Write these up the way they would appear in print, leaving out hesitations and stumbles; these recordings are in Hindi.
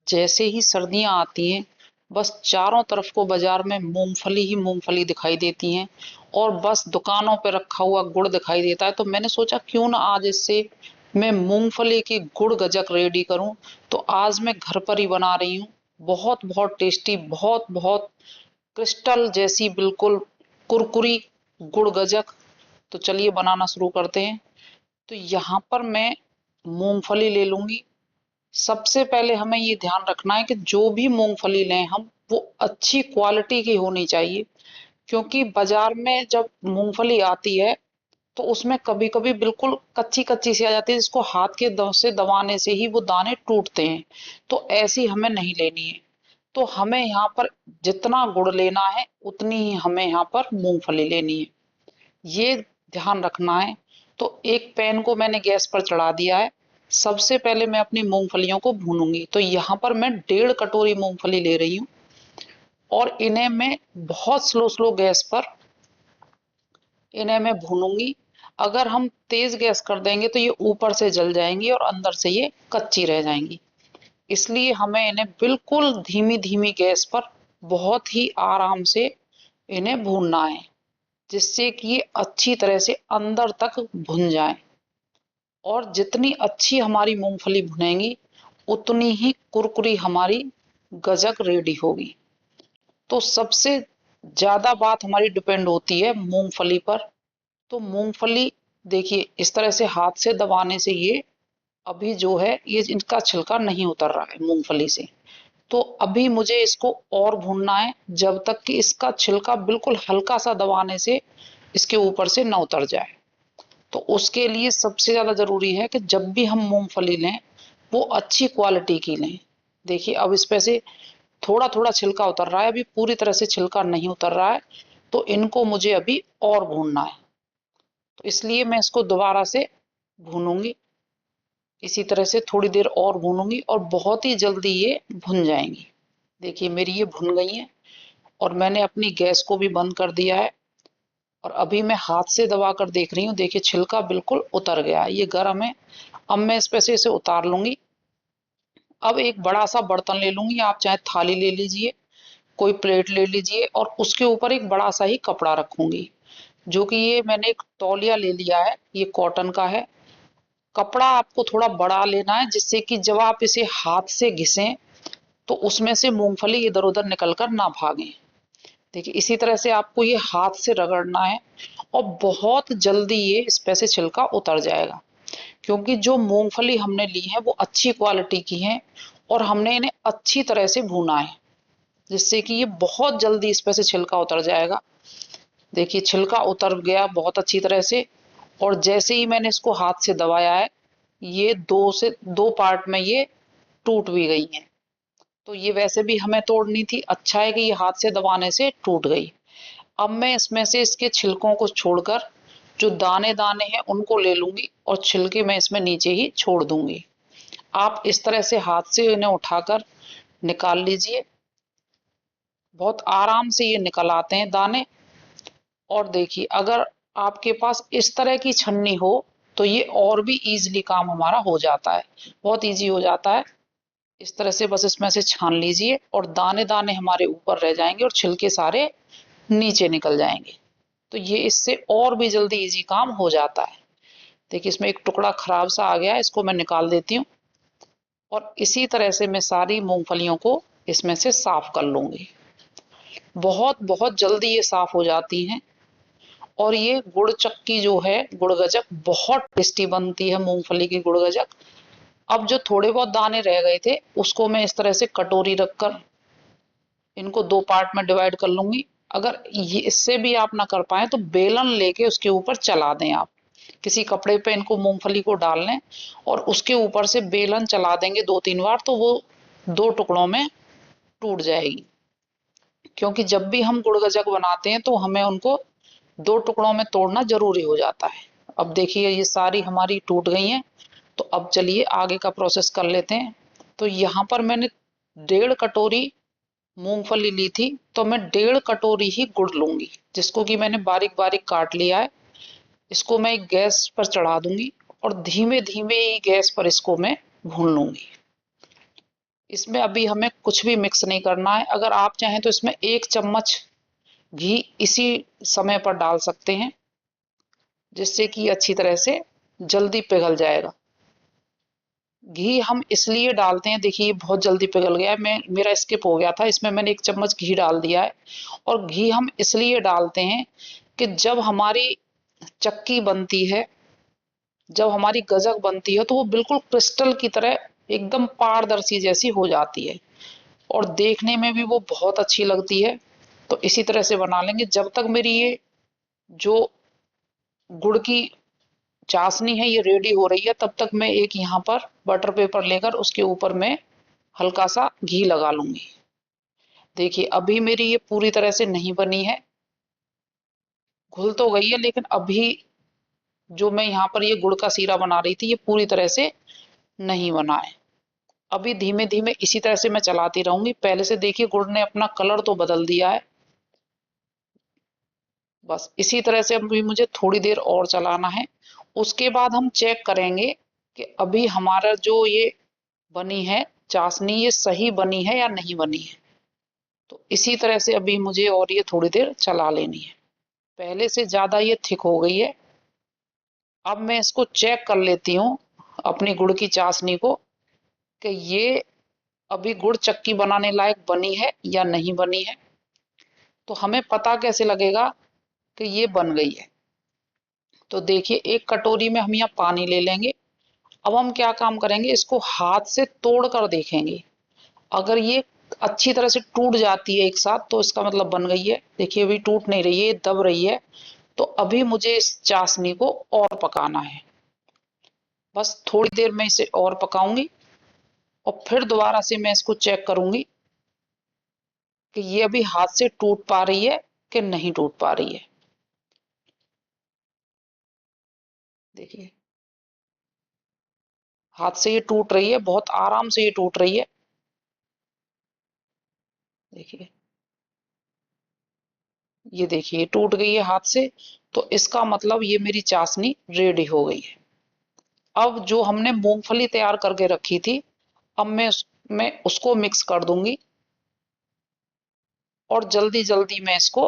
जैसे ही सर्दियां आती हैं, बस चारों तरफ को बाजार में मूंगफली ही मूंगफली दिखाई देती हैं और बस दुकानों पे रखा हुआ गुड़ दिखाई देता है। तो मैंने सोचा क्यों ना आज इससे मैं मूंगफली की गुड़ गजक रेडी करूं। तो आज मैं घर पर ही बना रही हूँ। बहुत बहुत टेस्टी, बहुत बहुत क्रिस्टल जैसी, बिल्कुल कुरकुरी गुड़ गजक। तो चलिए बनाना शुरू करते हैं। तो यहाँ पर मैं मूंगफली ले लूंगी। सबसे पहले हमें ये ध्यान रखना है कि जो भी मूंगफली लें हम, वो अच्छी क्वालिटी की होनी चाहिए। क्योंकि बाजार में जब मूंगफली आती है तो उसमें कभी कभी बिल्कुल कच्ची कच्ची सी आ जाती है, जिसको हाथ के से दबाने से ही वो दाने टूटते हैं। तो ऐसी हमें नहीं लेनी है। तो हमें यहाँ पर जितना गुड़ लेना है उतनी ही हमें यहाँ पर मूंगफली लेनी है, ये ध्यान रखना है। तो एक पैन को मैंने गैस पर चढ़ा दिया है। सबसे पहले मैं अपनी मूंगफलियों को भूनूंगी। तो यहाँ पर मैं 1.5 कटोरी मूंगफली ले रही हूँ और इन्हें मैं बहुत स्लो स्लो गैस पर इन्हें मैं भूनूंगी। अगर हम तेज गैस कर देंगे तो ये ऊपर से जल जाएंगी और अंदर से ये कच्ची रह जाएंगी। इसलिए हमें इन्हें बिल्कुल धीमी धीमी गैस पर बहुत ही आराम से इन्हें भूनना है, जिससे कि ये अच्छी तरह से अंदर तक भुन जाए। और जितनी अच्छी हमारी मूंगफली भुनेंगी उतनी ही कुरकुरी हमारी गजक रेडी होगी। तो सबसे ज्यादा बात हमारी डिपेंड होती है मूंगफली पर। तो मूंगफली देखिए, इस तरह से हाथ से दबाने से ये अभी जो है ये इनका छिलका नहीं उतर रहा है मूंगफली से। तो अभी मुझे इसको और भूनना है जब तक कि इसका छिलका बिल्कुल हल्का सा दबाने से इसके ऊपर से न उतर जाए। तो उसके लिए सबसे ज्यादा जरूरी है कि जब भी हम मूंगफली लें वो अच्छी क्वालिटी की लें। देखिए अब इस पे से थोड़ा थोड़ा छिलका उतर रहा है, अभी पूरी तरह से छिलका नहीं उतर रहा है। तो इनको मुझे अभी और भूनना है। तो इसलिए मैं इसको दोबारा से भूनूंगी। इसी तरह से थोड़ी देर और भूनूंगी और बहुत ही जल्दी ये भुन जाएंगी। देखिए मेरी ये भुन गई है और मैंने अपनी गैस को भी बंद कर दिया है। और अभी मैं हाथ से दबा कर देख रही हूँ, देखिए छिलका बिल्कुल उतर गया है, ये गर्म है। अब मैं इस पे से इसे उतार लूंगी। अब एक बड़ा सा बर्तन ले लूंगी, आप चाहे थाली ले लीजिए, कोई प्लेट ले लीजिए और उसके ऊपर एक बड़ा सा ही कपड़ा रखूंगी। जो कि ये मैंने एक तौलिया ले लिया है, ये कॉटन का है। कपड़ा आपको थोड़ा बड़ा लेना है, जिससे कि जब आप इसे हाथ से घिसें तो उसमें से मूंगफली इधर उधर निकल कर ना भागे। देखिए इसी तरह से आपको ये हाथ से रगड़ना है और बहुत जल्दी ये इस पे से छिलका उतर जाएगा। क्योंकि जो मूंगफली हमने ली है वो अच्छी क्वालिटी की है और हमने इन्हें अच्छी तरह से भूना है, जिससे कि ये बहुत जल्दी इस पे से छिलका उतर जाएगा। देखिए छिलका उतर गया बहुत अच्छी तरह से। और जैसे ही मैंने इसको हाथ से दबाया है, ये दो पार्ट में ये टूट भी गई है। तो ये वैसे भी हमें तोड़नी थी, अच्छा है कि ये हाथ से दबाने से टूट गई। अब मैं इसमें से इसके छिलकों को छोड़कर जो दाने दाने हैं उनको ले लूंगी और छिलके मैं इसमें नीचे ही छोड़ दूंगी। आप इस तरह से हाथ से इन्हें उठाकर निकाल लीजिए। बहुत आराम से ये निकल आते हैं दाने। और देखिए अगर आपके पास इस तरह की छन्नी हो तो ये और भी इजीली काम हमारा हो जाता है, बहुत इजी हो जाता है। इस तरह से बस इसमें से छान लीजिए और दाने दाने हमारे ऊपर रह जाएंगे और छिलके सारे नीचे निकल जाएंगे। तो ये इससे और भी जल्दी इजी काम हो जाता है। देखिए इसमें एक टुकड़ा खराब सा आ गया है, इसको मैं निकाल देती हूँ। और इसी तरह से मैं सारी मूंगफलियों को इसमें से साफ कर लूंगी। बहुत बहुत जल्दी ये साफ हो जाती हैं। और ये गुड़ चक्की जो है, गुड़ गजक बहुत टेस्टी बनती है, मूंगफली की गुड़ गजक। अब जो थोड़े बहुत दाने रह गए थे उसको मैं इस तरह से कटोरी रखकर इनको दो पार्ट में डिवाइड कर लूंगी। अगर ये इससे भी आप ना कर पाए तो बेलन लेके उसके ऊपर चला दें आप। किसी कपड़े पे इनको मूंगफली को डाल लें और उसके ऊपर से बेलन चला देंगे 2-3 बार, तो वो दो टुकड़ों में टूट जाएगी। क्योंकि जब भी हम गुड़ गजक बनाते हैं तो हमें उनको दो टुकड़ों में तोड़ना जरूरी हो जाता है। अब देखिए ये सारी हमारी टूट गई हैं। तो अब चलिए आगे का प्रोसेस कर लेते हैं। तो यहाँ पर मैंने 1.5 कटोरी मूंगफली ली थी, तो मैं 1.5 कटोरी ही गुड़ लूंगी, जिसको कि मैंने बारीक बारीक काट लिया है। इसको मैं एक गैस पर चढ़ा दूंगी और धीमे धीमे ही गैस पर इसको मैं भून लूंगी। इसमें अभी हमें कुछ भी मिक्स नहीं करना है। अगर आप चाहें तो इसमें 1 चम्मच घी इसी समय पर डाल सकते हैं, जिससे कि अच्छी तरह से जल्दी पिघल जाएगा। घी हम इसलिए डालते हैं, देखिए ये बहुत जल्दी पिघल गया है, मैं मेरा स्किप हो गया था, इसमें मैंने 1 चम्मच घी डाल दिया है। और घी हम इसलिए डालते हैं कि जब हमारी चक्की बनती है, जब हमारी गजक बनती है, तो वो बिल्कुल क्रिस्टल की तरह एकदम पारदर्शी जैसी हो जाती है और देखने में भी वो बहुत अच्छी लगती है। तो इसी तरह से बना लेंगे। जब तक मेरी ये जो गुड़ की चाशनी है ये रेडी हो रही है, तब तक मैं एक यहाँ पर बटर पेपर लेकर उसके ऊपर मैं हल्का सा घी लगा लूंगी। देखिए अभी मेरी ये पूरी तरह से नहीं बनी है, घुल तो गई है, लेकिन अभी जो मैं यहाँ पर ये गुड़ का सीरा बना रही थी ये पूरी तरह से नहीं बना है। अभी धीमे धीमे इसी तरह से मैं चलाती रहूंगी। पहले से देखिए गुड़ ने अपना कलर तो बदल दिया है। बस इसी तरह से अभी मुझे थोड़ी देर और चलाना है। उसके बाद हम चेक करेंगे कि अभी हमारा जो ये बनी है चाशनी, ये सही बनी है या नहीं बनी है। तो इसी तरह से अभी मुझे और ये थोड़ी देर चला लेनी है। पहले से ज्यादा ये थिक हो गई है। अब मैं इसको चेक कर लेती हूँ अपनी गुड़ की चाशनी को, कि ये अभी गुड़ चक्की बनाने लायक बनी है या नहीं बनी है। तो हमें पता कैसे लगेगा कि ये बन गई है। तो देखिए एक कटोरी में हम यहाँ पानी ले लेंगे। अब हम क्या काम करेंगे, इसको हाथ से तोड़ कर देखेंगे। अगर ये अच्छी तरह से टूट जाती है एक साथ, तो इसका मतलब बन गई है। देखिए अभी टूट नहीं रही है, ये दब रही है। तो अभी मुझे इस चाशनी को और पकाना है। बस थोड़ी देर में इसे और पकाऊंगी और फिर दोबारा से मैं इसको चेक करूंगी कि ये अभी हाथ से टूट पा रही है कि नहीं टूट पा रही है। देखिए हाथ से ये टूट रही है, बहुत आराम से ये टूट रही है। देखिए ये देखिए ये टूट गई है हाथ से। तो इसका मतलब ये मेरी चाशनी रेडी हो गई है। अब जो हमने मूंगफली तैयार करके रखी थी, अब मैं उसको मिक्स कर दूंगी और जल्दी जल्दी मैं इसको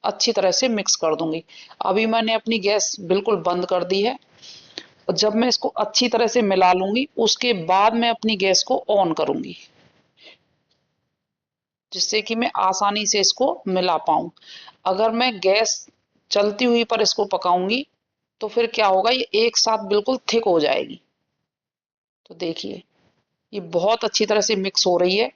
अच्छी तरह से मिक्स कर दूंगी। अभी मैंने अपनी गैस बिल्कुल बंद कर दी है। और जब मैं इसको अच्छी तरह से मिला लूंगी, उसके बाद मैं अपनी गैस को ऑन करूंगी, जिससे कि मैं आसानी से इसको मिला पाऊं। अगर मैं गैस चलती हुई पर इसको पकाऊंगी, तो फिर क्या होगा, ये एक साथ बिल्कुल थिक हो जाएगी। तो देखिए ये बहुत अच्छी तरह से मिक्स हो रही है।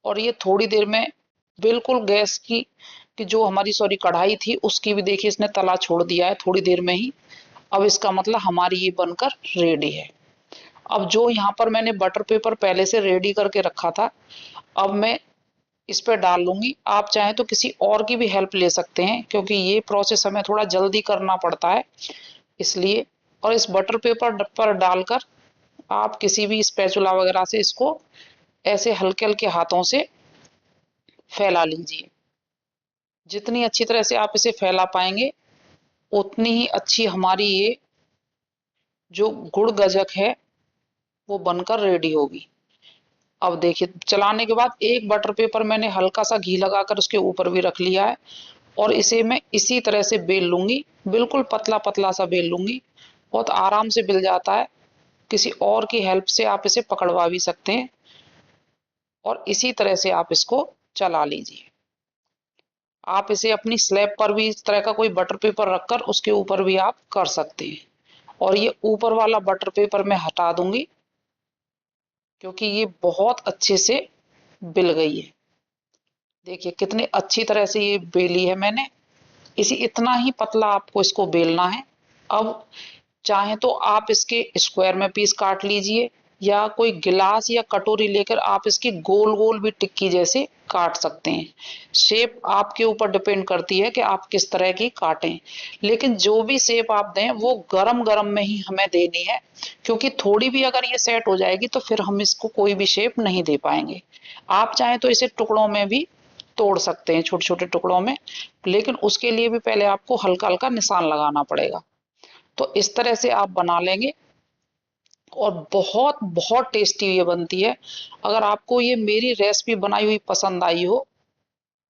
और ये थोड़ी देर में बिल्कुल गैस की जो हमारी सॉरी कढ़ाई थी उसकी भी देखिए इसने तला छोड़ दिया है थोड़ी देर में ही। अब इसका मतलब हमारी ये बनकर रेडी है। अब जो यहाँ पर मैंने बटर पेपर पहले से रेडी करके रखा था, अब मैं इस पर डाल लूंगी। आप चाहें तो किसी और की भी हेल्प ले सकते हैं, क्योंकि ये प्रोसेस हमें थोड़ा जल्दी करना पड़ता है इसलिए। और इस बटर पेपर पर डालकर आप किसी भी स्पैचुला वगैरह से इसको ऐसे हल्के हल्के हाथों से फैला लीजिए। जितनी अच्छी तरह से आप इसे फैला पाएंगे, उतनी ही अच्छी हमारी ये जो गुड़ गजक है वो बनकर रेडी होगी। अब देखिए चलाने के बाद एक बटर पेपर मैंने हल्का सा घी लगाकर उसके ऊपर भी रख लिया है। और इसे मैं इसी तरह से बेल लूंगी, बिल्कुल पतला पतला सा बेल लूंगी। बहुत आराम से बेल जाता है। किसी और की हेल्प से आप इसे पकड़वा भी सकते हैं। और इसी तरह से आप इसको चला लीजिए। आप इसे अपनी स्लैब पर भी इस तरह का कोई बटर पेपर रखकर उसके ऊपर भी आप कर सकते हैं। और ये ऊपर वाला बटर पेपर मैं हटा दूंगी, क्योंकि ये बहुत अच्छे से बिल गई है। देखिए कितनी अच्छी तरह से ये बेली है मैंने। इसी इतना ही पतला आपको इसको बेलना है। अब चाहे तो आप इसके स्क्वायर में पीस काट लीजिए, या कोई गिलास या कटोरी लेकर आप इसकी गोल गोल भी टिक्की जैसे काट सकते हैं। शेप आपके ऊपर डिपेंड करती है कि आप किस तरह की काटें। लेकिन जो भी शेप आप दें वो गरम गरम में ही हमें देनी है, क्योंकि थोड़ी भी अगर ये सेट हो जाएगी तो फिर हम इसको कोई भी शेप नहीं दे पाएंगे। आप चाहें तो इसे टुकड़ों में भी तोड़ सकते हैं, छोटे छोटे टुकड़ों में, लेकिन उसके लिए भी पहले आपको हल्का हल्का निशान लगाना पड़ेगा। तो इस तरह से आप बना लेंगे। और बहुत बहुत टेस्टी ये बनती है। अगर आपको ये मेरी रेसिपी बनाई हुई पसंद आई हो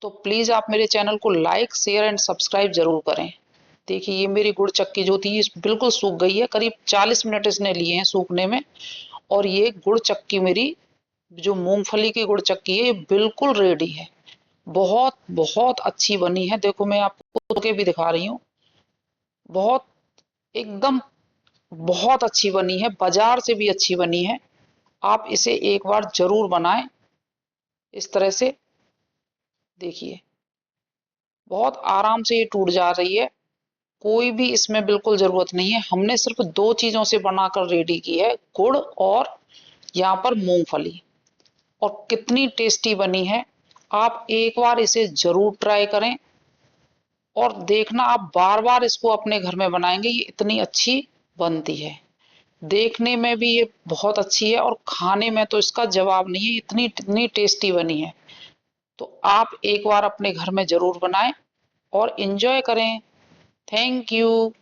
तो प्लीज आप मेरे चैनल को लाइक शेयर एंड सब्सक्राइब जरूर करें। देखिए ये मेरी गुड़ चक्की जो थी बिल्कुल सूख गई है, करीब 40 मिनट इसने लिए हैं सूखने में। और ये गुड़ चक्की मेरी जो मूंगफली की गुड़ चक्की है ये बिल्कुल रेडी है। बहुत बहुत अच्छी बनी है। देखो मैं आपको के भी दिखा रही हूँ। बहुत एकदम बहुत अच्छी बनी है, बाजार से भी अच्छी बनी है। आप इसे एक बार जरूर बनाएं इस तरह से। देखिए बहुत आराम से ये टूट जा रही है, कोई भी इसमें बिल्कुल जरूरत नहीं है। हमने सिर्फ दो चीजों से बनाकर रेडी की है, गुड़ और यहाँ पर मूंगफली। और कितनी टेस्टी बनी है। आप एक बार इसे जरूर ट्राई करें और देखना आप बार बार इसको अपने घर में बनाएंगे, ये इतनी अच्छी बनती है। देखने में भी ये बहुत अच्छी है और खाने में तो इसका जवाब नहीं है, इतनी इतनी टेस्टी बनी है। तो आप एक बार अपने घर में जरूर बनाएं और एंजॉय करें। Thank you.